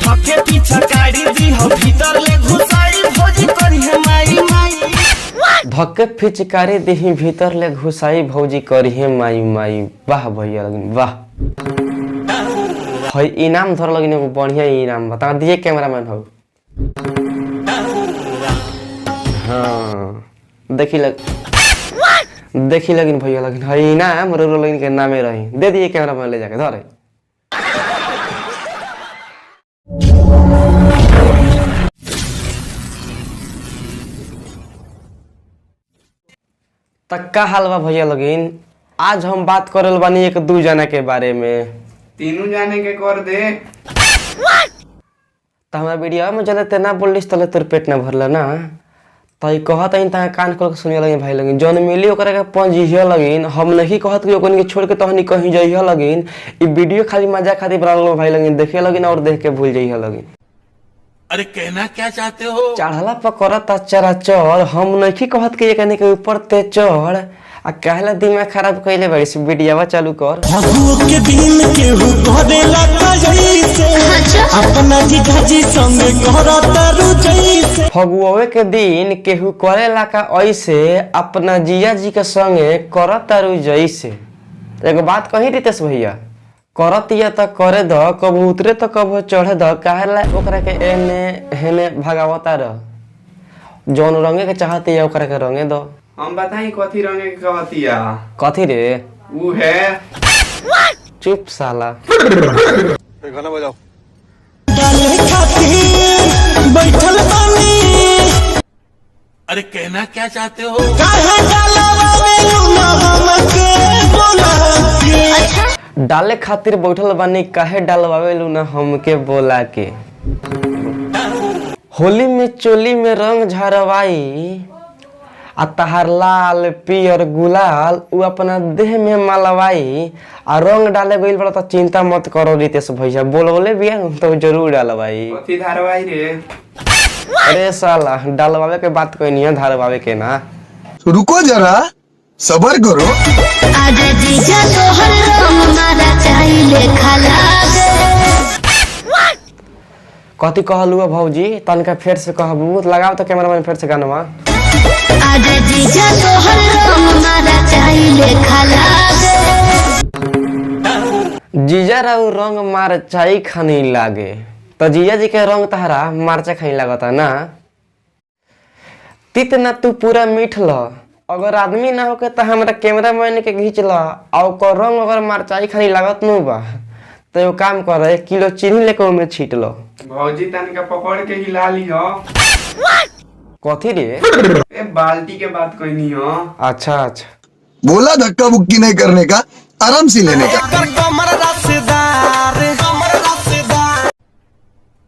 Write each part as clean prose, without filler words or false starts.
धके पीछा गाड़ी दी हो भीतर ले घुसाई भौजी करी है माई माई। धक्के फिचकारी दी भीतर ले घुसाई भौजी करी है माई माई। वाह भैया लगिन वाह। है इनाम धर लगिन एगो बढ़िया इनाम बता दिए कैमरामैन हो। हाँ देखी लगिन भैया लगिन है इनाम रो लगिन के नामे रही दे दिए कैमरामैन ले जाके धरे। तक्का हलवा भैया लगिन आज हम बात करल बानी एक दू जना के बारे में। तीनों जाने के कर दे तो हमारा वीडियो में चले तेना बोलिस तले तोर पेट ना भरला ना तो कहत ता कान खोल के सुनिया लगिन भाई लगिन जौन मिली ओकरा के पंजिया लगिन हम नहीं कहत कि ओकनी के छोड़ के तहनी कहीं जइया लगिन। ई वीडियो खाली मजा खातिर बनाल भाई लगिन देखे लगिन और देख के भूल जइया लगिन। अरे कहना क्या चाहते हो? चढ़ला पकड़ता चरा चढ़ हम नहीं कहत कि एकनी के ऊपर ते चढ़ आ कहला दिमाग खराब कइले बाड़ी से वीडियोवा चालू कर। फगुओ के दिन केहू करेला जइसे अपना जीजाजी संग करता रु जइसे। फगुओवे के दिन केहू करेला का ऐसे अपना जिया जी के संगे करता रु जइसे। एगो बात कही रितेश भैया करतिया त करे द कब उतरे त कब चढ़े द काहेला ओकरा के एने हेने भगावता र जौन रंगे के चाहती है ओकरा के रंगे दो। हम बताई कथी रंगे के कहतिया कथी रे वो है चुप साला। गाना बजाओ। डाले खातिर बैठल बानी। अरे कहना क्या चाहते हो? काहे डालवा में लूना हमके बोला के। डाले खातिर बैठल बानी काहे डालवावेलू ना हमके बोला के। होली में चोली में रंग झरवाई आ तहार लाल पियर गुलाल उ अपना देह में मलवाई आ रंग डाले गइल बड़ा तो चिंता मत करो रितेश भैया बोलबोले भी तो जरूर डालवाई। कथी धारवाई रे? अरे साला डालवावे के बात कोई नहीं है धारवावे के ना। रुको जरा सबर करो। आज जीजा तोहर रंग मारा चाहिले खलागे। कथी कहलू भौजी तनका फेर से कहबू लगाओ तो कैमरामैन फेर से गाना। आज जीजा तोहर रंग मारा चाहिले खलागे। जीजा राउ रंग मार चाई खानी लागे तो जीजा जी के रंग तहरा मारचा खानी लागता ना। तित ना तू पूरा मीठ ल अगर आदमी ना होके तो हमरा कैमरामैन के खींच ल और रंग अगर मारचाई खानी लागत नु बा तो यो काम कर 1 किलो चीनी लेके ओमे छीट लो। भौजी तनिका पकड़ के हिला लियो। कथी रे? ए बाल्टी के बात कोई नहीं हो। अच्छा अच्छा बोला धक्का बुक्की नहीं करने का आराम से लेने का।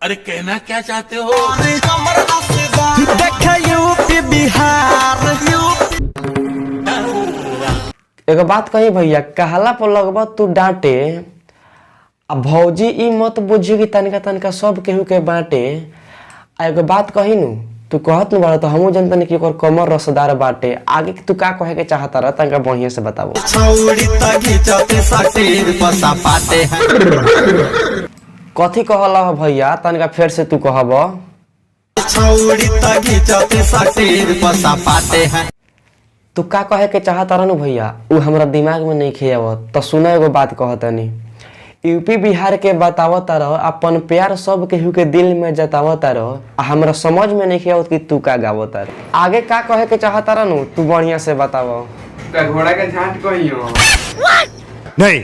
अरे कहना क्या चाहते हो? देखे यूपी बिहार एगो बात कही भैया कहला पर लगभग तू डांटे आ भौजी ई मत बुझी कि तनिका तनिका सब केहू के बांटे। आ एगो बात कही नु तू कहत नु बड़ा तो हमहू जनता नहीं कि ओकर कमर रसदार बाटे आगे तू का कहे के चाहता रह तनिका बढ़िया से बताओ। छौड़ी तकी चौथे साटीर पसा पाते हैं। कथी कहला भैया तनिका फेर से तू कहब। छौड़ी तकी चौथे साटीर पसा पाते हैं। तू का कहे के चाहता रहनु भैया उ हमरा दिमाग में नहीं खेवत तो सुना एगो बात कहतनी। यूपी बिहार के बतावता रह अपन प्यार सब केहू के दिल में जतावता रह हमरा समझ में नहीं खेवत कि तू का गावता रह आगे का कहे के चाहता रहनु तू बढ़िया से बताव। का घोड़ा के झांट कहियो नहीं।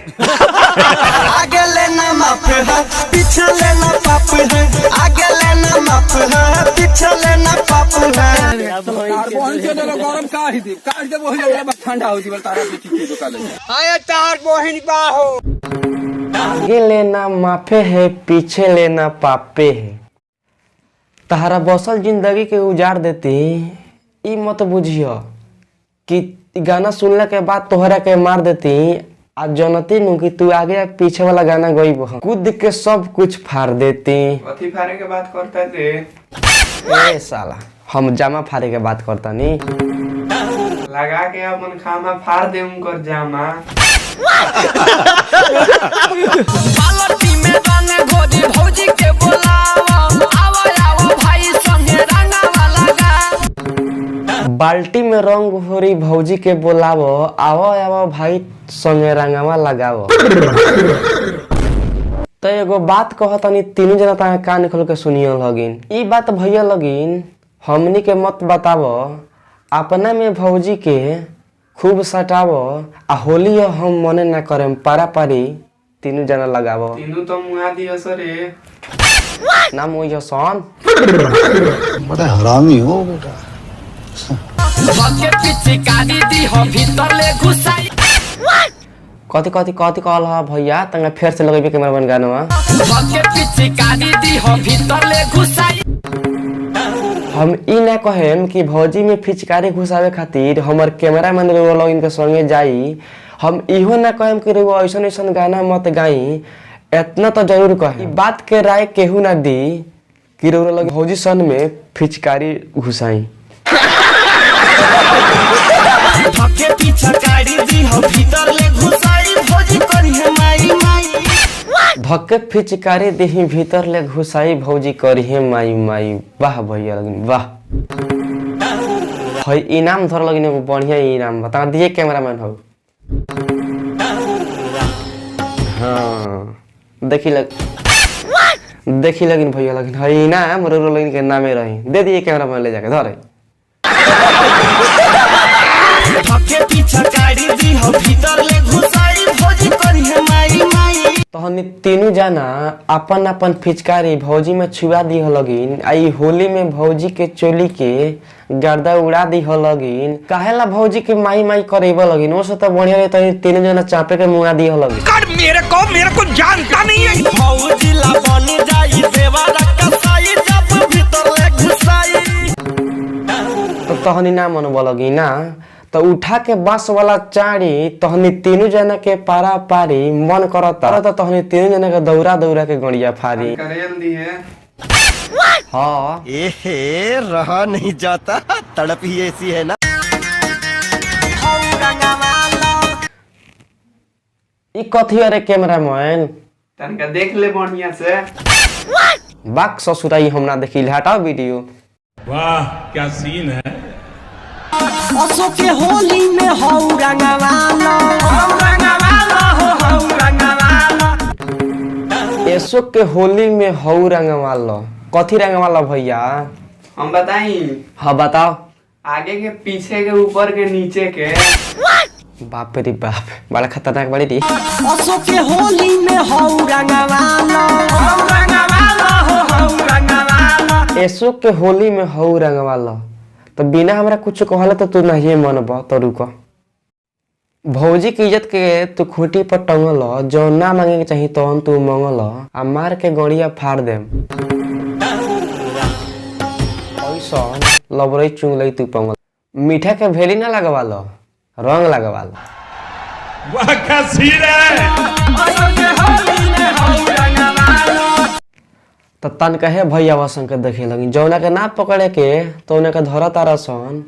आगे लेना माफ है पीछे लेना पाप है। आगे लेना माफ है पीछे लेना पाप है। बहन के देलो गरम काढ़ी दे काढ़ दे वही जगह ठंडा हो जीवन तारा पीछे के दुकान आए तार बहन बा हो। आगे लेना माफे है पीछे लेना पापे है। तहरा बसल जिंदगी के उजाड़ देती ई मत बुझियो कि गाना सुनला के बाद तोहरा के मार देती आज जनती नु कि तू आगे पीछे वाला गाना गईब कूद के सब कुछ फाड़ देती। कथी फाड़े के बात करता थे? ए साला हम जामा फाड़े के बात करता नी लगा के अपन खामा फाड़ दे उनकर जामा। बालटी में रंग घोरी भौजी के बोला बाल्टी में रंग भरी भौजी के बोलावो, आवो आवो भाई संगे रंगवा लगावो। तो एगो बात कहतनी तीनों जना ता कान खोल के सुनियो लगिन। ई बात भैया लगिन हमनी के मत बतावो, अपना में भौजी के खूब सटावो, आ होली हम मने ना करेम, पारा पारी तीनों जना लगावो। तीनों तो मुआ दियो सरे। नाम हो सन बड़ा हरामी हो बेटा। कथी कथी कथी कहल ह भैया, तंगा फेर से लगेबे कैमरा बन गाना। हम ई ना कहेम कि भौजी में फिचकारी घुसावे खातिर हमर कैमरा मैन लोग इनके संगे जाई। हम इहो ना कहेम कि रो ऐसन ऐसन गाना मत गाई। इतना तो जरूर कहे, बात के राय केहू ना दी कि रो लगे भौजी सन में फिचकारी घुसाई। धक्के फिचकारी देही भीतर ले घुसाई, भौजी करिहे माई माई। वाह भैया लगिन वाह। है इनाम धर लगिन एगो बढ़िया इनाम बता दिए कैमरामैन हो। हाँ देखी लगिन भैया लगिन है इनाम रो लगिन के नामे रही, दे दिए कैमरामैन ले जाके धरे। तहनी तीनों जना अपन अपन फिचकारी भौजी में छुआ दी लगिन। आई होली में भौजी के चोली के गर्दा उड़ा दी लगिन। काहेला भौजी के माई माई करेब लगिन, वो तो बढ़िया रहे। तनी तीनों जना चापे के मुआ दी लगिन। मेरे को जानता नहीं है। भौजी ला बनी जाई देवारा कसाई जब भीतर ले घुसाई। तो तहनी ना मन लगी ना, तो उठा के बांस वाला चाड़ी तहनी तीनों जना के पारा पारी मन करता। तो तहनी तीनों जना के दौरा दौरा के गड़िया फारी। करेल दी है। हाँ एहे रहा नहीं जाता, तड़प ही ऐसी है ना। ई कथी अरे कैमरामैन, तनका देख ले बढ़िया से। बाक ससुराई हम ना देखी, हटाओ वीडियो। वाह क्या सीन है। असो के होली में हौ रंगवाला, एसो के होली में हौ रंगवाला। कथी रंगवाला भैया हम बताई। हाँ बताओ। आगे के पीछे के ऊपर के नीचे के। बाप रे बाप, बड़ा खतरनाक बड़ी थी। असो के होली में हौ रंगवाला, एसो के होली में हौ रंगवाला। तो बिना हमरा कुछ कहला तो तू नहीं मनब, तो रुक। भौजी की इज्जत के तू खूंटी पर टंगल, जो ना मांगे के चाहिए तो तू मंगल, आ मार के गड़िया फाड़ देम। ऐसा लबरई चुंगलई तू पंगल। मीठा के भेली ना लगवालो, रंग लगवालो। वाह क्या सीन है। तो तन कहे भैया वसन के देखे लगी, जौना के ना पकड़े के तो उन्हें के धरत तारा सन,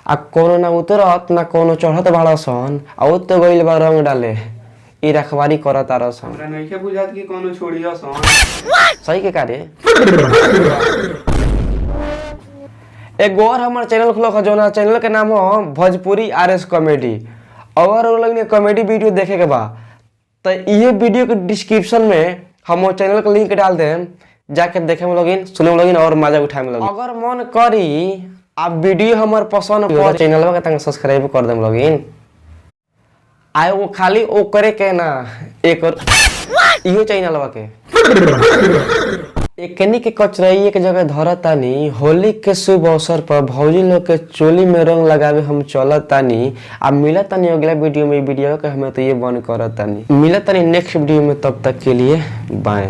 आ कोनो ना उतरत ना कोनो चढ़त बाड़ा सन, आ उत गइल बा रंग डाले। ई रखवारी करत तारा सन। हमरा नहीं के बुझात कि कोनो छोड़ियो सन। सही के कार्य। एक और हमार चैनल खुला है, जौना चैनल के नाम हो भोजपुरी RS कॉमेडी। अगर वो लोग कॉमेडी वीडियो देखे के बा तो ये वीडियो के डिस्क्रिप्शन में हम वो चैनल का लिंक डाल दें, जाके देखे में लोगिन, सुने में लोगिन और मजा उठाए में लोगिन। अगर मन करी आप वीडियो हमार पसंद हो चैनल के तंग सब्सक्राइब कर देम लोगिन। आए वो खाली ओ करे के ना, एक और इहो चैनल के एकनी के कचराई एक जगह धरतानी। होली के शुभ अवसर पर भौजी लोग के चोली में रंग लगावे हम चलतानी। अब मिलतानी अगला वीडियो में। वीडियो के हमें तो ये बंद करतानी। मिलतानी नेक्स्ट वीडियो में, तब तक के लिए बाय।